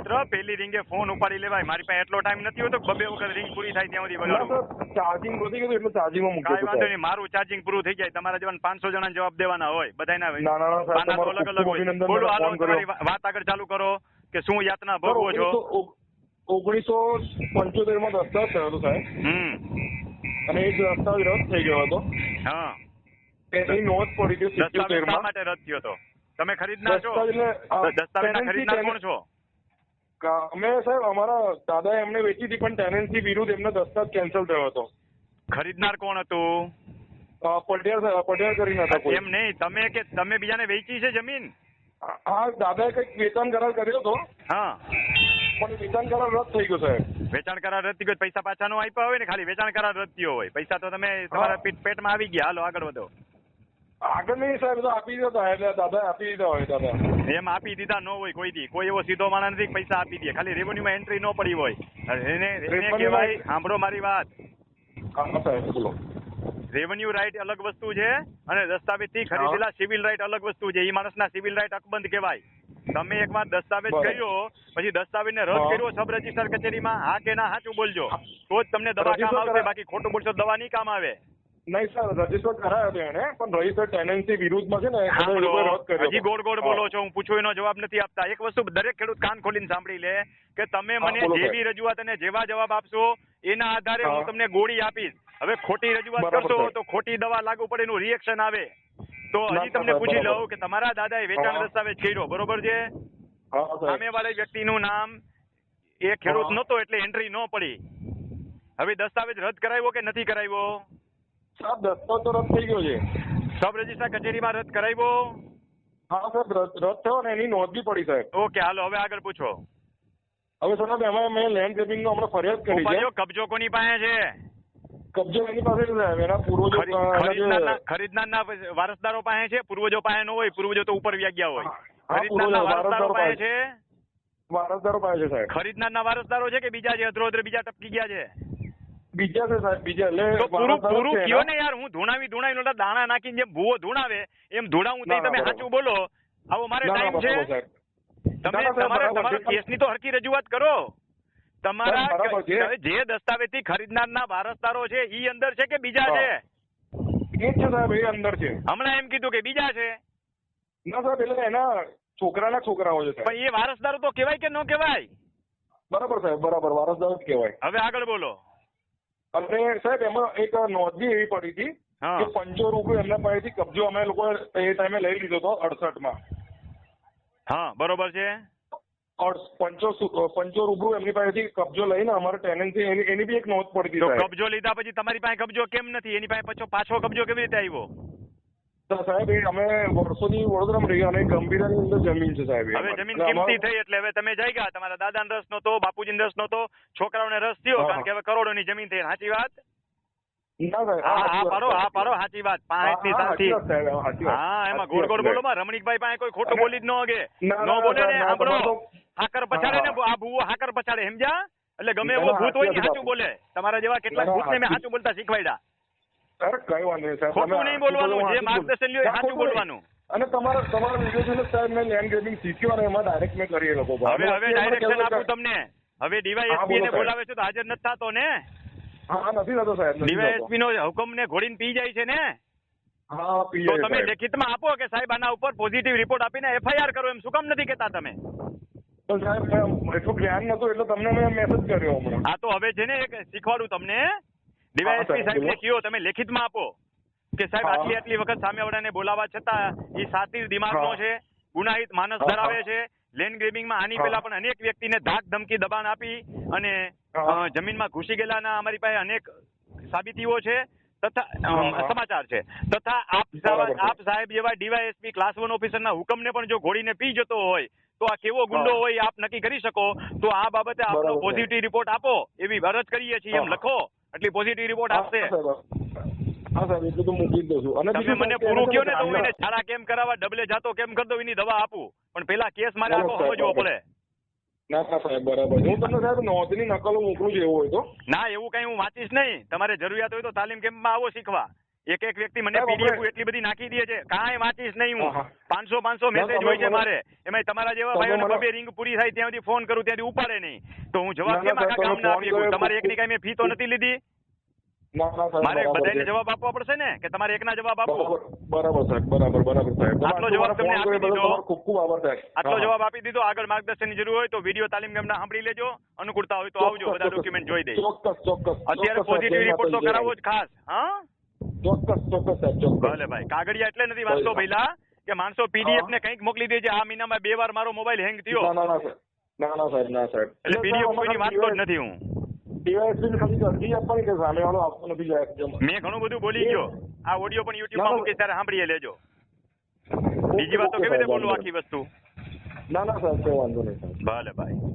મિત્ર, પેલી રીંગે ફોન ઉપાડી લેવાય. મારી પાસે એટલો ટાઈમ નથી હોતો, 2 વખત રીંગ પૂરી થાય ત્યાં સુધી વગાડું. ચાર્જિંગ વધી ગયું એટલે ચાર્જિંગમાં મૂક્યું. કાંઈ વાંધો નહીં, મારું ચાર્જિંગ પૂરું થઈ જાય. તમારા જેવા 500 જણાને જવાબ દેવાના હોય, બધાના ના, અલગ અલગ હોય. બોલો, હાલો તમારી વાત આગળ ચાલુ કરો કે શું યાતના ભોગવો છો. 1975 માં દસ્તાવેજ થયો હતો સાહેબ, અને એ દસ્તાવેજ રદ થઈ ગયો હતો. હા, એની નોંધ પડી હતી 77 માં. માટે રદ થયો હતો? તમે ખરીદનાર છો? દસ્તાવેજના ખરીદનાર કોણ છો? અમે સાહેબ અમારા દાદાએ એમને વેચી હતી, પણ ટેનન્સી વિરુદ્ધ એમનો દસ્તાવેજ કેન્સલ થયો હતો. ખરીદનાર કોણ હતું? પટેલ કરીને હતા કોઈ. એમ નહીં, તમે બીજાને વેચી છે જમીન? હા, દાદાએ કઈક વેચાણ કરાર કર્યો હતો. હા, પણ વેચાણ કરાર રદ થઈ ગયો સાહેબ. વેચાણ કરાર રદ થઈ ગયો, પૈસા પાછા નો આપ્યા હોય ને, ખાલી વેચાણ કરાર રદ થયો હોય. પૈસા તો તમે તમારા પેટમાં આવી ગયા. હાલો આગળ વધો. આગળ નહીં સાહેબ, તો આપી દીધા એટલે દાદા આપી દીધા હોય. દાદા એમ આપી દીધા ન હોય કોઈ દી. કોઈ એવો સીધો માણસ નથી પૈસા આપી દે, ખાલી રેવન્યુમાં એન્ટ્રી ન પડી હોય. એને કહેવાય, સાંભળો મારી વાત, રેવન્યુ રાઇટ અલગ વસ્તુ છે અને દસ્તાવેજથી ખરીદેલા સિવિલ રાઇટ અલગ વસ્તુ છે. એ માણસના સિવિલ રાઇટ અકબંધ કહેવાય. તમે એકવાર દસ્તાવેજ કર્યો, પછી દસ્તાવેજને રદ કર્યો સબ રજિસ્ટર કચેરીમાં, હા કે ના સાચું બોલજો, તો જ તમને દવા કામ આવશે. બાકી ખોટું બોલશો દવા નહીં કામ આવે. નહીં સર, રજીસ્ટર કરાયો હતો એને, પણ રજીસ્ટર ટેનન્સી વિરુદ્ધમાં છે ને, હજી ગોળ ગોળ બોલો છો. હું પૂછું એનો જવાબ નથી આપતા. એક વસ્તુ દરેક ખેડૂત કાન ખોલીને સાંભળી લે કે તમે મને જેવી રજૂઆત અને જેવા જવાબ આપશો એના આધારે હું તમને ગોળી આપીશ. હવે ખોટી રજૂઆત કરશો તો ખોટી દવા લાગુ પડે, એનું રિએક્શન આવે. તો હજી તમને પૂછી લઉં કે તમારા દાદાએ વેચાણ દસ્તાવેજ કર્યો, બરોબર છે? સામેવાળી વ્યક્તિનું નામ એ ખેડૂત નહોતો એટલે એન્ટ્રી ન પડી. હવે દસ્તાવેજ રદ કરાવ્યો કે નથી કરાવ્યો? સાહેબ દસ્તાવેજ તો રદ થઈ ગયો છે. સબ રજિસ્ટર કચેરીમાં રદ કરાવ્યો? હા સાહેબ, રદ થયો ને એની નોંધ બી પડી સાહેબ. ઓકે, હાલો હવે આગળ પૂછો. હવે સાહેબ એમાં મેં લેન્ડ ગ્રેબિંગનો હમણાં ફરિયાદ કરી છે. કબજો કોની પાસે છે? કબજો એની પાસે છે સાહેબ. એના પૂર્વજો ખરીદનારના વારસદારો પાસે છે, પૂર્વજો પાસે ન હોય. પૂર્વજો તો ઉપર વ્યા ગયા હોય. ખરીદનારના વારસદારો પાસે છે? વારસદારો પાસે છે સાહેબ. ખરીદનારના વારસદારો છે કે બીજા છે? અધરો બીજા ટપકી ગયા છે? બીજા છે સાહેબ, બીજા. એટલે પૂરું કયો ને યાર. હું ધૂણાવી દાણા નાખીને જેમ ભૂવો ધૂણાવે એમ ધૂણાવું નહીં. તમે સાચું બોલો. આવો મારે ટાઈમ છે. તમે તમારા કેસની તો હરકી રજૂઆત કરો. તમારા જે દસ્તાવેજથી ખરીદનારના વારસદારો છે ઈ અંદર છે કે બીજા છે? એ છે સાહેબ, એ અંદર છે. હમણાં એમ કીધું કે બીજા છે? ના સાહેબ, એટલે એના છોકરાના છોકરાઓ છે. પણ એ વારસદારો તો કહેવાય કે ન કહેવાય? બરાબર સાહેબ, બરાબર, વારસદારો જ કહેવાય. હવે આગળ બોલો. અને સાહેબ એમાં એક નોંધ બી એવી પડી હતી કે 500 રૂપિયા એમના પાસેથી કબજો અમે લોકો એ ટાઈમે લઈ લીધો હતો 68 માં. હા, બરોબર છે. 500 રૂપિયા એમની પાસેથી કબજો લઈને અમારે ટેનન્સી એની બી એક નોંધ પડી હતી. કબજો લીધા પછી તમારી પાસે કબજો કેમ નથી? એની પાસે પાછો કબજો કેવી રીતે આવ્યો? તો સાહેબ અમે વર્ષોથી વડોદરામાં રહી અને ગંભીરાની અંદર જમીન છે સાહેબ. હવે જમીન કિંમતી થઈ એટલે હવે તમે જઈ ગયા. તમારા દાદાને રસ નહોતો, બાપુજીને રસ નહોતો, છોકરાઓને રસ થયો કારણ કે હવે કરોડોની જમીન થઈ. સાચી વાત? હા પાડો, સાચી વાત. 5 ની શાંતિ. હા, એમાં ગોળ ગોળ બોલો માં. રમણીકભાઈ પાસે કોઈ ખોટું બોલી જ ન હોગે. ન બોલે ને. સાંભળો, હાકર પછાડે ને, આ ભૂવો હાકર પછાડે, સમજ્યા? એટલે ગમે એવો ભૂત હોય ને સાચું બોલે. તમારા જેવા કેટલાક ભૂતને મેં સાચું બોલતા શીખવાડ્યા. અરે કઈ વાંધો નહીં સાહેબ, ખોટું નહીં બોલવાનું. જે માર્ગદર્શન લ્યો એ સાચું બોલવાનું. અને તમારા વિડીયો છે સાહેબ, મેં લેન્ડ ગ્રેબિંગ શીખ્યો અને એમાં ડાયરેક્ટ મેં કરી લોકો. હવે ડાયરેક્શન આપું તમને. હવે ડીવાયએસપી ને બોલાવે છે તો હાજર નથી થતો ને? હા, નથી થતો સાહેબ. ડીવાયએસપી નો હુકમ ને ઘોડીને પી જાય છે ને? હા, પી તો જાય. તમે લેખિતમાં આપો કે સાહેબ આના ઉપર પોઝિટિવ રિપોર્ટ આપીને એફઆઈઆર કરો. એમ શું કામ નથી કહેતા તમે? તો સાહેબ એટલું જ્ઞાન નતું એટલે તમને મેં મેસેજ કર્યો હમણાં. હા, તો હવે છે ને એક શીખવાડું તમને. ડીવાયએસપી સાહેબ ને કયો તમે લેખિતમાં આપો કે સાહેબ આટલી વખત સામેવાળાને બોલાવા છતાં એ સાતીર દિમાગનો છે, ગુનાહિત માનસ ધરાવે છે. લેન્ડ ગ્રેબિંગમાં આની પહેલા પણ અનેક વ્યક્તિને ધાક ધમકી દબાણ આપી અને જમીનમાં ઘૂસી ગયેલાના અમારી પાસે અનેક સાબિતીઓ છે તથા સમાચાર છે. તથા આપ સાહેબ જેવા ડીવાયએસપી ક્લાસ 1 ઓફિસરના હુકમને પણ જો ઘોડીને પી જતો હોય તો આ કેવો ગુંડો હોય આપ નક્કી કરી શકો. તો આ બાબતે આપનો પોઝિટિવ રિપોર્ટ આપો એવી અરજ કરીએ છીએ. એમ લખો એટલે પોઝિટિવ રિપોર્ટ આપશે. હા સાહેબ, એટલું તો મૂકી જ દઉં છું. અને તમે મને પૂરું કહો ને તો હું એને છાડા કેમ કરાવવા, ડબલે જાતો કેમ કરી દઉં, એની દવા આપું. પણ પેલા કેસ મારે આખો સમજવો પડે. ના સાહેબ, બરાબર. હું તમને સાહેબ નોંધની નકલો મોકલું છું એવું હોય તો. ના, એવું કઈ હું વાંચીશ નહીં. તમારે જરૂરિયાત હોય તો તાલીમ કેમ્પમાં આવો શીખવા. એક એક વ્યક્તિ મને સાહેબ, પીડીએફ આપણે- એટલી બધી નાખી દે છે, કાંઈ વાંચીશ નહીં હું. હા. 500 મેસેજ તમે હોય છે મને- મારે, એમાં તમારા જેવા તમે ભાઈઓને મને- બબે રિંગ પૂરી થાય ત્યાં સુધી ફોન કરું ત્યાંથી ઉપાડે નહીં, તો હું જવાબ ના, કેમ ના, આખા સાહેબ, ગામના તમે આપી ફોન શકું? કર્યો તમારે એકની ખૂબ- કાંઈ મેં ફી તો નથી લીધી. ના ના સાહેબ, મારે બરાબર બધાને છે. જવાબ આપવો પડશે ને, કે તમારે એકના જવાબ આપો. બરાબર સાહેબ, બરાબર સાહેબ. આટલો જવાબ તમને આપી દીધો. તમારો ખૂબ ખૂબ આભાર સાહેબ. આટલો હા, જવાબ આપી દીધો. આગળ માર્ગદર્શનની જરૂર હોય તો વિડીયો તાલીમ ગામના સાંભળી લેજો, અનુકૂળતા હોય તો આવજો, બધા ડોક્યુમેન્ટ જોઈ દઈશ. ચોક્કસ. અત્યારે ચોક્કસ, પોઝિટિવ સાહેબ, રિપોર્ટ તો જય કરાવવો જ ખાસ. હા, ચોક્કસ સાહેબ, ચોક્કસ. ભલે ભાઈ. કાગળિયા એટલે નથી વાંચતો પહેલા કે માણસો પીડીએફ ને કંઈક મોકલી દે છે. આ મહિનામાં 2 વાર મારો મોબાઈલ હેંગ થયો, ના સાહેબ. એટલે પીડીએફ કોઈની વાંચતો જ નથી હું. DYSP ને ખાલી અરજી આપવાની કે સામેવાળો આપતો નથી જાય. મેં ઘણું બધું બોલી ગયો. આ ઓડિયો પણ યુટ્યુબ માં મૂકીશ, ત્યારે સાંભળી લેજો. બીજી વાત તો કેવી રીતે બોલું આખી વસ્તુ. ના સાહેબ, કોઈ વાંધો નહીં સાહેબ. ભલે ભાઈ.